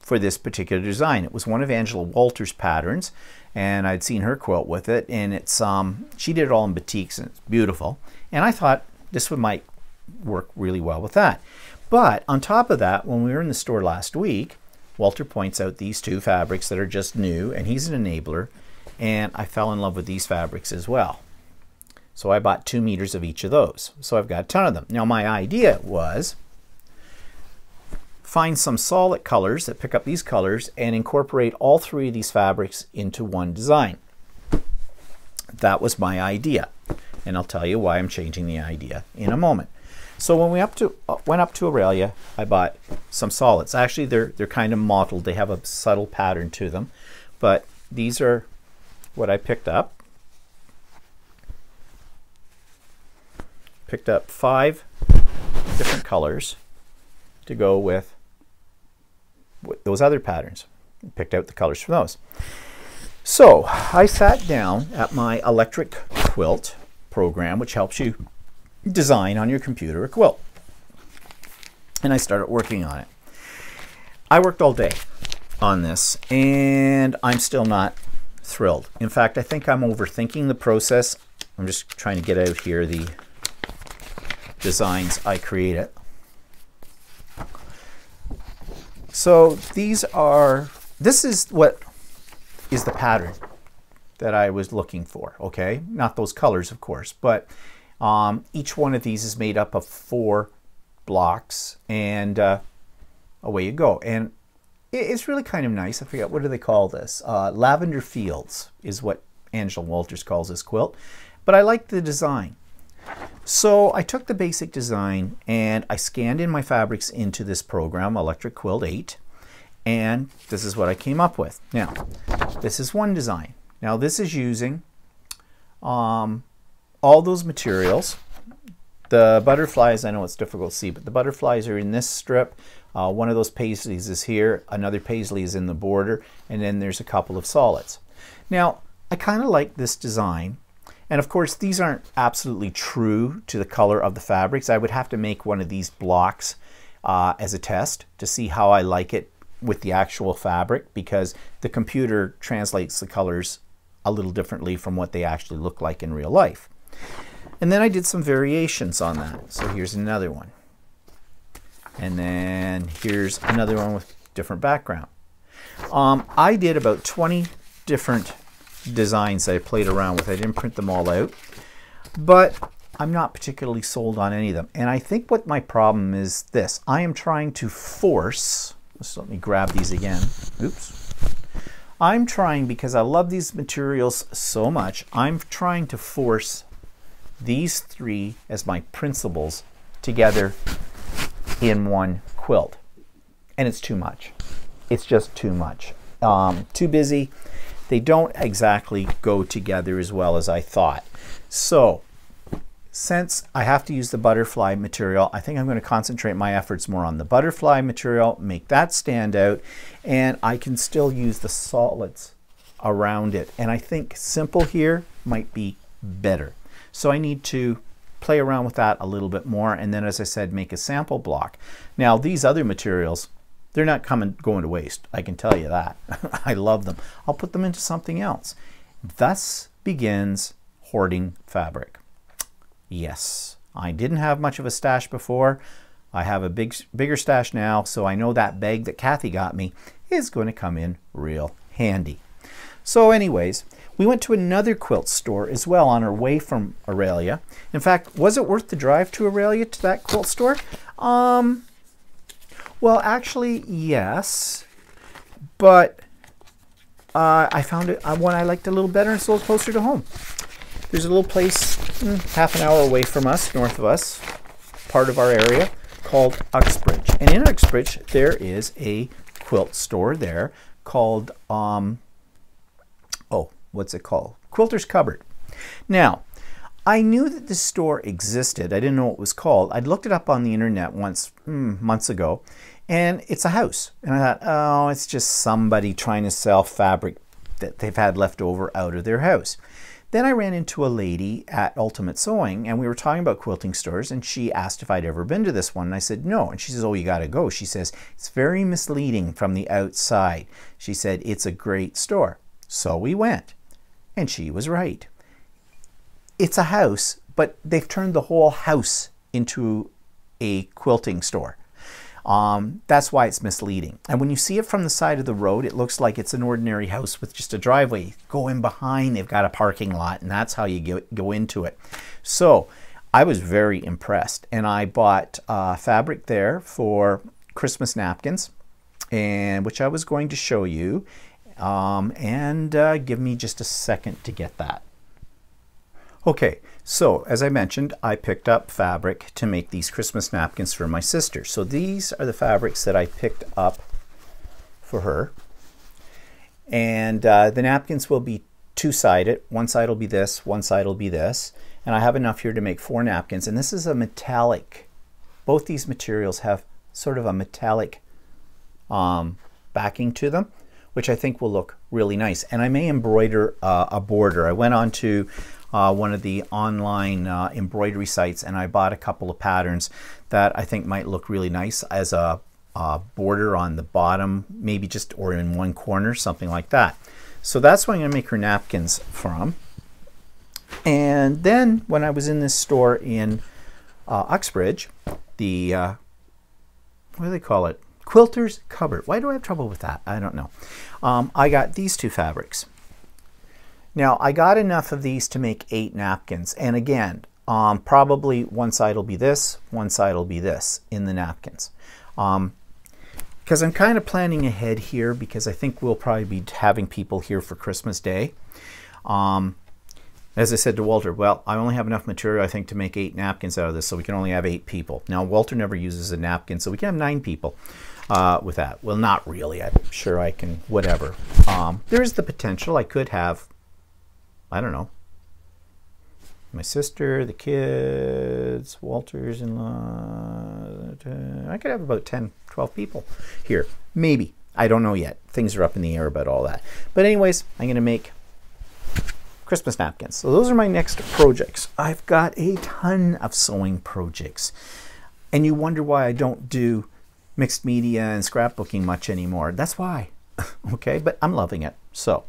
for this particular design. It was one of Angela Walter's patterns, and I'd seen her quilt with it, and it's she did it all in batiks, and it's beautiful. And I thought this might work really well with that. But on top of that, when we were in the store last week, Walter points out these two fabrics that are just new, and he's an enabler, and I fell in love with these fabrics as well. So I bought 2 meters of each of those. So I've got a ton of them. Now my idea was find some solid colors that pick up these colors and incorporate all 3 of these fabrics into one design. That was my idea, and I'll tell you why I'm changing the idea in a moment. So when we went up to Aurelia, I bought some solids. Actually, they're kind of mottled. They have a subtle pattern to them, but these are what I picked up. Picked up 5 different colors to go with those other patterns. Picked out the colors for those. So I sat down at my electric quilt program, which helps you design on your computer a quilt. And I started working on it. I worked all day on this, and I'm still not thrilled. In fact, I think I'm overthinking the process. I'm just trying to get out here the designs I created. So this is what is the pattern that I was looking for, okay? Not those colors, of course, but each one of these is made up of 4 blocks, and away you go. And it's really kind of nice. I forget, what do they call this? Lavender Fields is what Angela Walters calls this quilt, but I like the design. So I took the basic design and I scanned in my fabrics into this program, Electric Quilt 8, and this is what I came up with. Now, this is one design. Now this is using all those materials. The butterflies, I know it's difficult to see, but the butterflies are in this strip. One of those paisleys is here, another paisley is in the border, and then there's a couple of solids. Now, I kind of like this design. And of course, these aren't absolutely true to the color of the fabrics. I would have to make one of these blocks as a test to see how I like it with the actual fabric, because the computer translates the colors a little differently from what they actually look like in real life. And then I did some variations on that. So here's another one. And then here's another one with different background. I did about 20 different designs that I played around with. I didn't print them all out, but I'm not particularly sold on any of them. And I think what my problem is this. I am trying to force, let me grab these again. Oops. I'm trying, because I love these materials so much, I'm trying to force these 3 as my principles together in one quilt. And it's too much. It's just too much. Too busy. They don't exactly go together as well as I thought. So since I have to use the butterfly material, I think I'm going to concentrate my efforts more on the butterfly material, make that stand out, and I can still use the solids around it. And I think simple here might be better. So I need to play around with that a little bit more, and then, as I said, make a sample block. Now these other materials, they're not going to waste. I can tell you that. I love them. I'll put them into something else. Thus begins hoarding fabric. Yes, I didn't have much of a stash before. I have a bigger stash now, so I know that bag that Kathy got me is going to come in real handy. So anyways, we went to another quilt store as well on our way from Aurelia. In fact, was it worth the drive to Aurelia to that quilt store? Well, actually, yes, but I found one I liked a little better, and it's a little closer to home. There's a little place half an hour away from us, north of us, part of our area, called Uxbridge. And in Uxbridge, there is a quilt store there called, what's it called? Quilter's Cupboard. Now, I knew that this store existed. I didn't know what it was called. I'd looked it up on the internet once, months ago, and it's a house. And I thought, oh, it's just somebody trying to sell fabric that they've had left over out of their house. Then I ran into a lady at Ultimate Sewing, and we were talking about quilting stores, and she asked if I'd ever been to this one, and I said no. And she says, oh, you got to go. She says, it's very misleading from the outside. She said, it's a great store. So we went, and she was right. It's a house, but they've turned the whole house into a quilting store. That's why it's misleading. And when you see it from the side of the road, it looks like it's an ordinary house with just a driveway. Go in behind, they've got a parking lot, and that's how you go into it. So I was very impressed, and I bought fabric there for Christmas napkins, and which I was going to show you. Give me just a second to get that. Okay, so as I mentioned, I picked up fabric to make these Christmas napkins for my sister. So these are the fabrics that I picked up for her. And the napkins will be two-sided. One side will be this, one side will be this. And I have enough here to make 4 napkins. And this is a metallic. Both these materials have sort of a metallic backing to them, which I think will look really nice. And I may embroider a border. I went on to one of the online embroidery sites, and I bought a couple of patterns that I think might look really nice as a border on the bottom, maybe just or in one corner, something like that. So that's what I'm going to make her napkins from. And then when I was in this store in Uxbridge, the what do they call it? Quilter's Cupboard. Why do I have trouble with that? I don't know. I got these 2 fabrics. Now, I got enough of these to make 8 napkins. And again, probably one side will be this, one side will be this in the napkins. Because I'm kind of planning ahead here, because I think we'll probably be having people here for Christmas Day. As I said to Walter, well, I only have enough material, I think, to make 8 napkins out of this, so we can only have 8 people. Now, Walter never uses a napkin, so we can have 9 people with that. Well, not really. I'm sure I can, whatever. There's the potential. I could have, I don't know, my sister, the kids, Walter's in-law. I could have about 10, 12 people here. Maybe. I don't know yet. Things are up in the air about all that. But anyways, I'm going to make Christmas napkins. So those are my next projects. I've got a ton of sewing projects. And you wonder why I don't do mixed media and scrapbooking much anymore. That's why. Okay, but I'm loving it. So,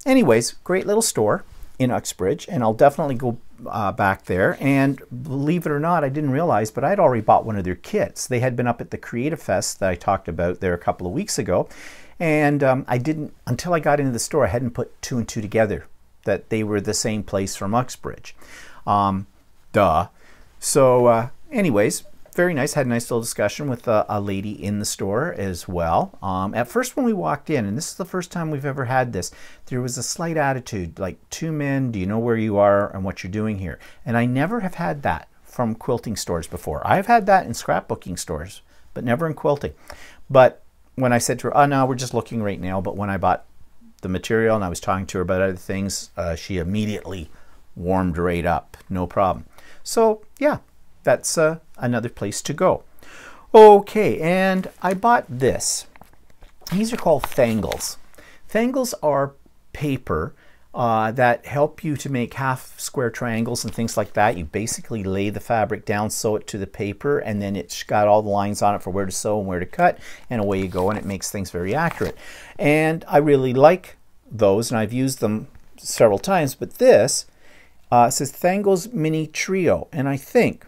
anyways, great little store in Uxbridge, and I'll definitely go back there. And believe it or not, I didn't realize, but I'd already bought one of their kits. They had been up at the Creative Fest that I talked about there a couple of weeks ago. And I didn't, until I got into the store, I hadn't put 2 and 2 together, that they were the same place from Uxbridge. Duh. So anyways, very nice. Had a nice little discussion with a lady in the store as well. At first when we walked in, and this is the first time we've ever had this, there was a slight attitude, like, 2 men, do you know where you are and what you're doing here? And I never have had that from quilting stores before. I've had that in scrapbooking stores, but never in quilting. But when I said to her, oh no, we're just looking right now, but when I bought the material and I was talking to her about other things, she immediately warmed right up, no problem. So yeah, that's another place to go. Okay, and I bought this. These are called Tangles. Tangles are paper that help you to make half square triangles and things like that. You basically lay the fabric down, sew it to the paper, and then it's got all the lines on it for where to sew and where to cut, and away you go, and it makes things very accurate. And I really like those, and I've used them several times, but this says Tangles Mini Trio, and I think,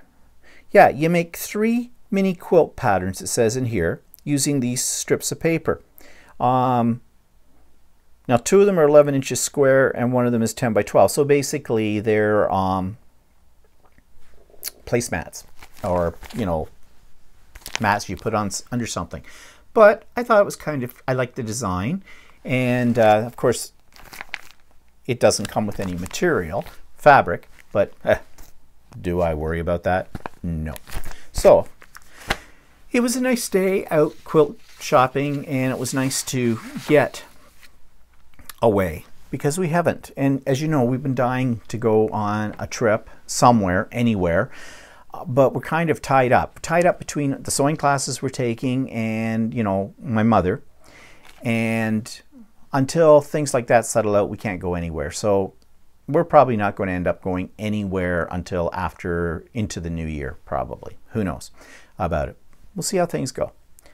yeah, you make 3 mini quilt patterns, it says in here, using these strips of paper. Now 2 of them are 11 inches square and 1 of them is 10 by 12. So basically they're placemats, or, you know, mats you put on under something. But I thought it was kind of, I like the design. And of course it doesn't come with any material, fabric, but do I worry about that? No. So it was a nice day out quilt shopping, and it was nice to get away, because we haven't. And as you know, we've been dying to go on a trip somewhere, anywhere, but we're kind of tied up between the sewing classes we're taking and, you know, my mother. And until things like that settle out, we can't go anywhere. So we're probably not going to end up going anywhere until after into the new year, probably. Who knows about it? We'll see how things go.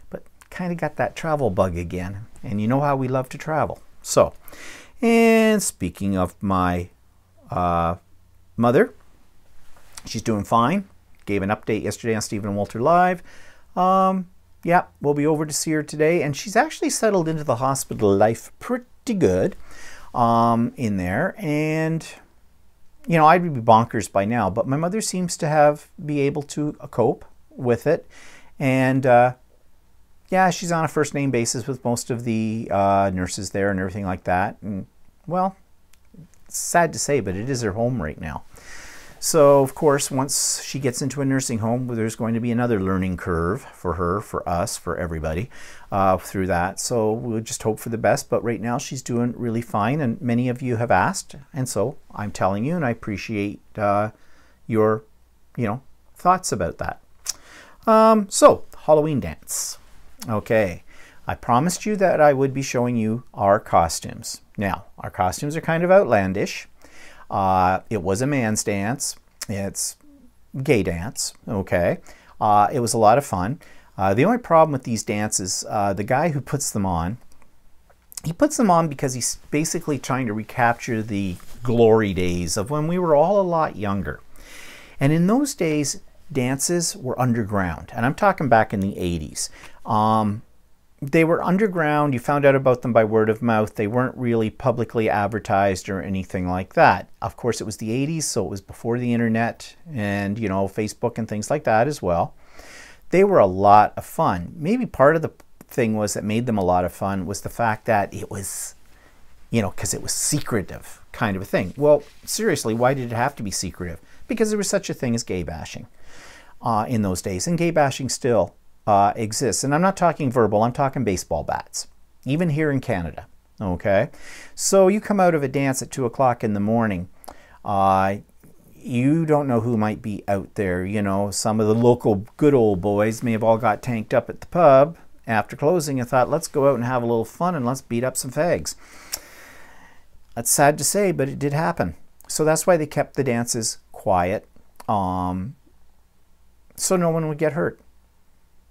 But kind of got that travel bug again, and you know how we love to travel. So, and speaking of my mother, she's doing fine. Gave an update yesterday on Stephen and Walter Live. Yeah, we'll be over to see her today, and she's actually settled into the hospital life pretty good in there. And you know, I'd be bonkers by now, but my mother seems to be able to cope with it. And yeah, she's on a first name basis with most of the nurses there and everything like that. And well, it's sad to say, but it is her home right now. So, of course, once she gets into a nursing home, there's going to be another learning curve for her, for us, for everybody through that. So we'll just hope for the best. But right now she's doing really fine. And many of you have asked. And so I'm telling you, and I appreciate your, thoughts about that. So, Halloween dance. Okay. I promised you that I would be showing you our costumes. Now, our costumes are kind of outlandish. It was a man's dance. It's gay dance, okay? It was a lot of fun. The only problem with these dances, the guy who puts them on, he puts them on because he's basically trying to recapture the glory days of when we were all a lot younger. And in those days, dances were underground. And I'm talking back in the 80s. They were underground. You found out about them by word of mouth. They weren't really publicly advertised or anything like that. Of course, it was the 80s, so it was before the internet and, Facebook and things like that as well. They were a lot of fun. Maybe part of the thing that made them a lot of fun was the fact that it was, because it was secretive kind of a thing. Well, seriously, why did it have to be secretive? Because there was such a thing as gay bashing in those days, and gay bashing still exists. And I'm not talking verbal, I'm talking baseball bats, even here in Canada. Okay, so you come out of a dance at 2 o'clock in the morning, you don't know who might be out there. Some of the local good old boys may have all got tanked up at the pub after closing and thought, let's go out and have a little fun and let's beat up some fags. That's sad to say, but it did happen. So that's why they kept the dances quiet, so no one would get hurt,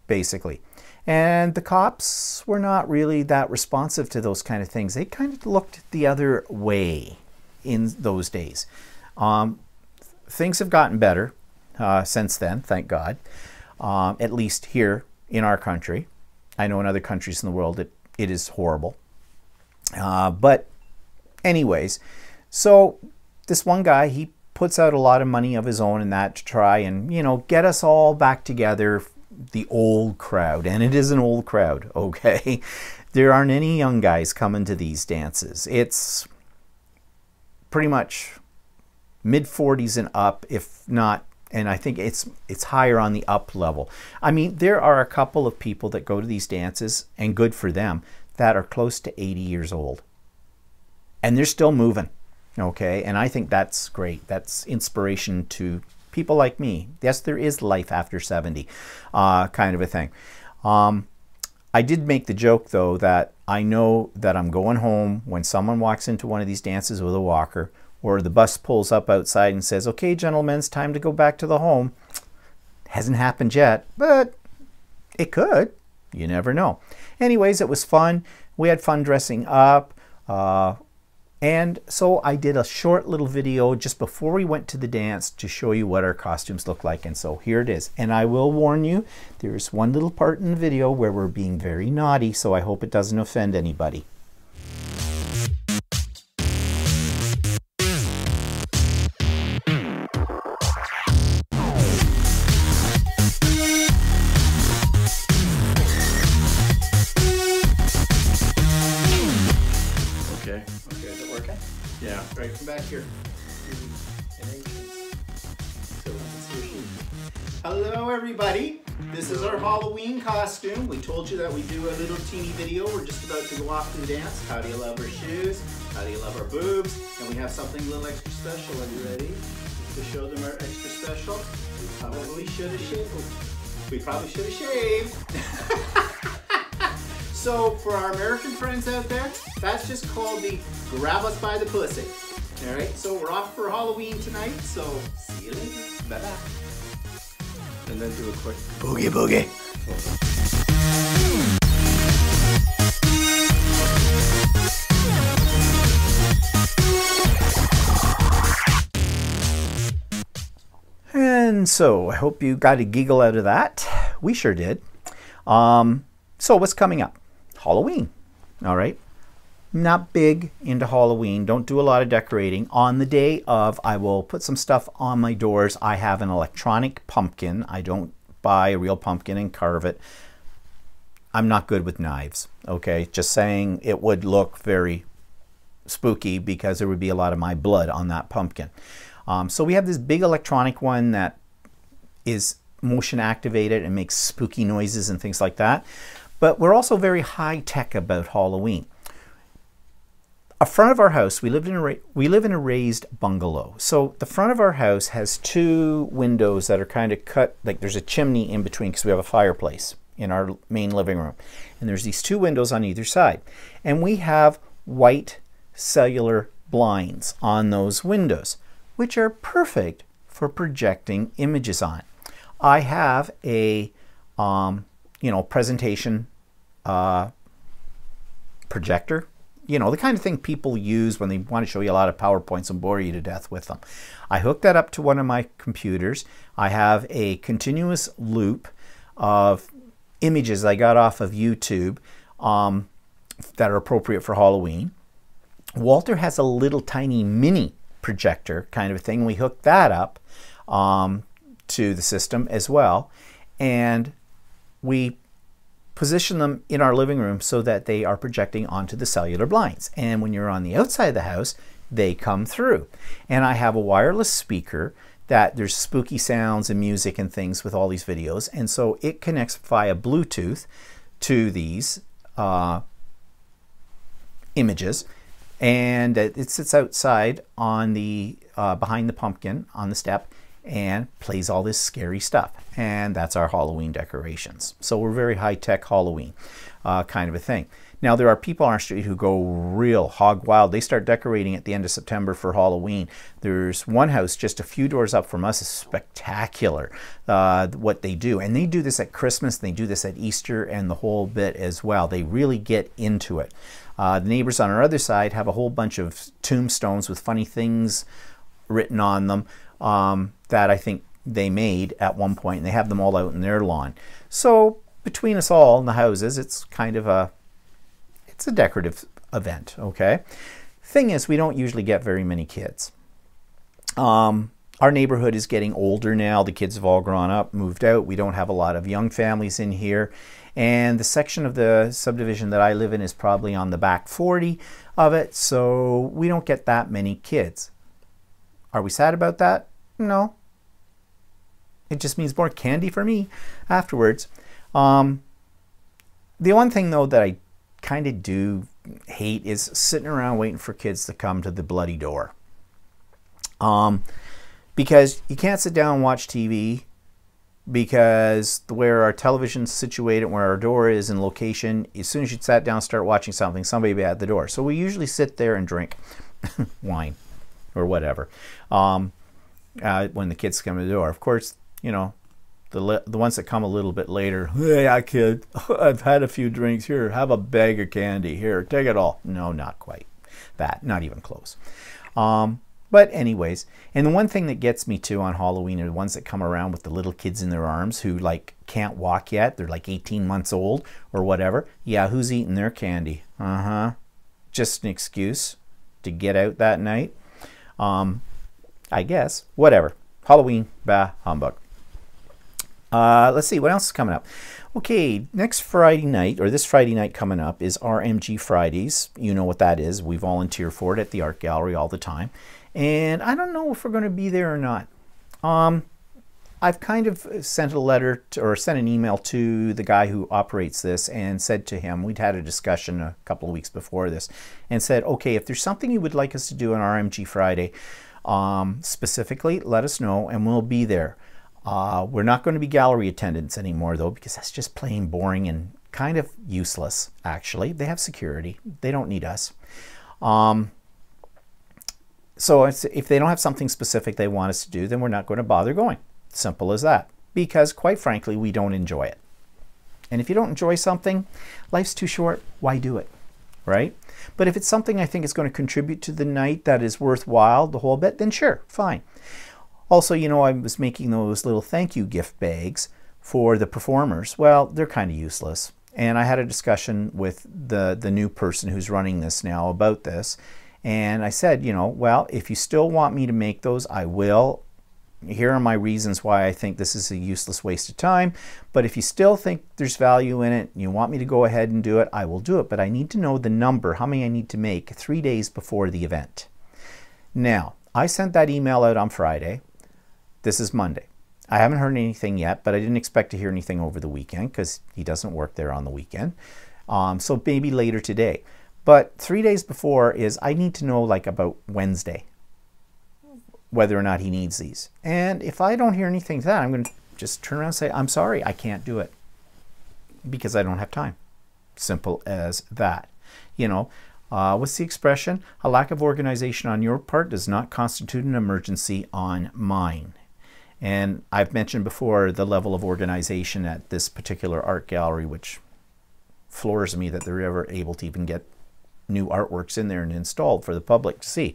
basically. And the cops were not really that responsive to those kind of things. They kind of looked the other way in those days. Things have gotten better since then, thank God, at least here in our country. I know in other countries in the world it is horrible. But anyways, so this one guy, he puts out a lot of money of his own in that to try and, get us all back together, the old crowd. And it is an old crowd, okay? There aren't any young guys coming to these dances. It's pretty much mid-40s and up, if not, and I think it's higher on the up level. I mean, there are a couple of people that go to these dances, and good for them, that are close to 80 years old. And they're still moving. Okay, and I think that's great. That's inspiration to people like me. Yes, there is life after 70, kind of a thing. I did make the joke, though, that I know that I'm going home when someone walks into one of these dances with a walker, or the bus pulls up outside and says, okay, gentlemen, it's time to go back to the home. Hasn't happened yet, but it could. You never know. Anyways, it was fun. We had fun dressing up. And so I did a short little video just before we went to the dance to show you what our costumes look like. And so here it is. And I will warn you, there's one little part in the video where we're being very naughty, so I hope it doesn't offend anybody. Yeah. Right, come back here. Hello, everybody. This is our Halloween costume. We told you that we do a little teeny video. We're just about to go off to the dance. How do you love our shoes? How do you love our boobs? And we have something a little extra special. Are you ready to show them our extra special? We probably should have shaved. We probably should have shaved. So for our American friends out there, that's just called the grab us by the pussy. All right, so we're off for Halloween tonight, so see you later. Bye-bye. And then do a quick Boogie boogie. And so I hope you got a giggle out of that. We sure did. So what's coming up? Halloween. All right. Not big into Halloween. Don't do a lot of decorating. On the day of, I will put some stuff on my doors. I have an electronic pumpkin. I don't buy a real pumpkin and carve it. I'm not good with knives. Okay. Just saying, it would look very spooky because there would be a lot of my blood on that pumpkin. So we have this big electronic one that is motion activated and makes spooky noises and things like that. But we're also very high tech about Halloween. A front of our house, we live in a raised bungalow. So the front of our house has two windows that are kind of cut, like there's a chimney in between because we have a fireplace in our main living room. And there's these two windows on either side. And we have white cellular blinds on those windows, which are perfect for projecting images on. I have a presentation projector. You know, the kind of thing people use when they want to show you a lot of PowerPoints and bore you to death with them. I hooked that up to one of my computers. I have a continuous loop of images I got off of YouTube that are appropriate for Halloween. Walter has a little tiny mini projector kind of thing. We hooked that up to the system as well. And we position them in our living room so that they are projecting onto the cellular blinds. And when you're on the outside of the house, they come through. And I have a wireless speaker that there's spooky sounds and music and things with all these videos. And so it connects via Bluetooth to these images. And it sits outside on the behind the pumpkin on the step and plays all this scary stuff. And that's our Halloween decorations. So we're very high-tech Halloween kind of a thing. Now, there are people on our street who go real hog wild. They start decorating at the end of September for Halloween. There's one house just a few doors up from us is spectacular what they do. And they do this at Christmas, they do this at Easter, and the whole bit as well. They really get into it. The neighbors on our other side have a whole bunch of tombstones with funny things written on them that I think they made at one point, and they have them all out in their lawn. So between us all in the houses, it's kind of a decorative event, okay? Thing is, we don't usually get very many kids. Our neighborhood is getting older now. The kids have all grown up, moved out. We don't have a lot of young families in here. And the section of the subdivision that I live in is probably on the back 40 of it, so we don't get that many kids. Are we sad about that? No. It just means more candy for me afterwards. The one thing, though, that I kind of do hate is sitting around waiting for kids to come to the bloody door. Because you can't sit down and watch TV because where our television's situated, where our door is in location, as soon as you sat down and start watching something, somebody will be at the door. So we usually sit there and drink wine or whatever when the kids come to the door. Of course, you know, the ones that come a little bit later, yeah, kid, I've had a few drinks. Here, have a bag of candy. Here, take it all. No, not quite that. Not even close. But anyways, and the one thing that gets me too on Halloween are the ones that come around with the little kids in their arms who like can't walk yet. They're like 18 months old or whatever. Yeah, who's eating their candy? Just an excuse to get out that night. I guess. Whatever. Halloween, bah, humbug. Let's see, what else is coming up? Okay, next Friday night, or this Friday night coming up, is RMG Fridays. You know what that is. We volunteer for it at the Art Gallery all the time. And I don't know if we're going to be there or not. I've kind of sent a letter to, or sent an email to the guy who operates this and said to him, we'd had a discussion a couple of weeks before this, and said, okay, if there's something you would like us to do on RMG Friday, specifically, let us know and we'll be there. We're not going to be gallery attendants anymore, though, because that's just plain boring and kind of useless, actually. They have security. They don't need us. So if they don't have something specific they want us to do, then we're not going to bother going. Simple as that. Because, quite frankly, we don't enjoy it. And if you don't enjoy something, life's too short. Why do it? Right? But if it's something I think is going to contribute to the night that is worthwhile, the whole bit, then sure, fine. Also, you know, I was making those little thank you gift bags for the performers. Well, they're kind of useless. And I had a discussion with the new person who's running this now about this. And I said, you know, well, if you still want me to make those, I will. Here are my reasons why I think this is a useless waste of time. But if you still think there's value in it and you want me to go ahead and do it, I will do it. But I need to know the number, how many I need to make 3 days before the event. Now, I sent that email out on Friday. This is Monday. I haven't heard anything yet, but I didn't expect to hear anything over the weekend because he doesn't work there on the weekend. So maybe later today. But 3 days before is I need to know like about Wednesday whether or not he needs these. And if I don't hear anything to that, I'm going to just turn around and say, I'm sorry, I can't do it because I don't have time. Simple as that. You know, what's the expression? A lack of organization on your part does not constitute an emergency on mine. And I've mentioned before the level of organization at this particular art gallery, which floors me that they're ever able to even get new artworks in there and installed for the public to see.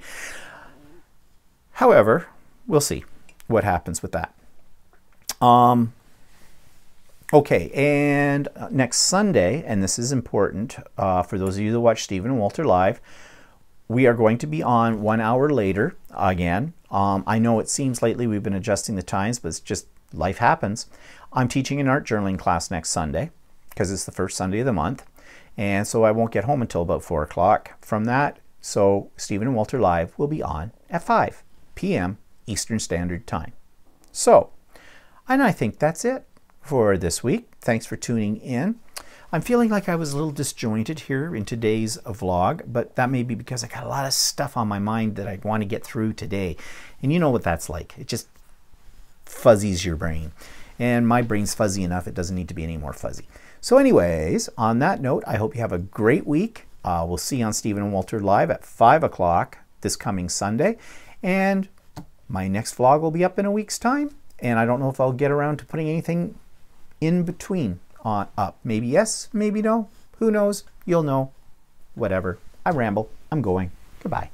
However, we'll see what happens with that. Okay, and next Sunday, and this is important for those of you that watch Stephen and Walter live, we are going to be on 1 hour later again. I know it seems lately we've been adjusting the times, but it's just life happens. I'm teaching an art journaling class next Sunday because it's the first Sunday of the month. And so I won't get home until about 4 o'clock from that. So Stephen and Walter Live will be on at 5 p.m. Eastern Standard Time. So, and I think that's it for this week. Thanks for tuning in. I'm feeling like I was a little disjointed here in today's vlog, but that may be because I got a lot of stuff on my mind that I want to get through today. And you know what that's like. It just fuzzies your brain. And my brain's fuzzy enough, it doesn't need to be any more fuzzy. So anyways, on that note, I hope you have a great week. We'll see you on Stephen and Walter Live at 5 o'clock this coming Sunday. And my next vlog will be up in a week's time. And I don't know if I'll get around to putting anything in between up. Maybe yes, maybe no. Who knows? You'll know. Whatever. I ramble. I'm going. Goodbye.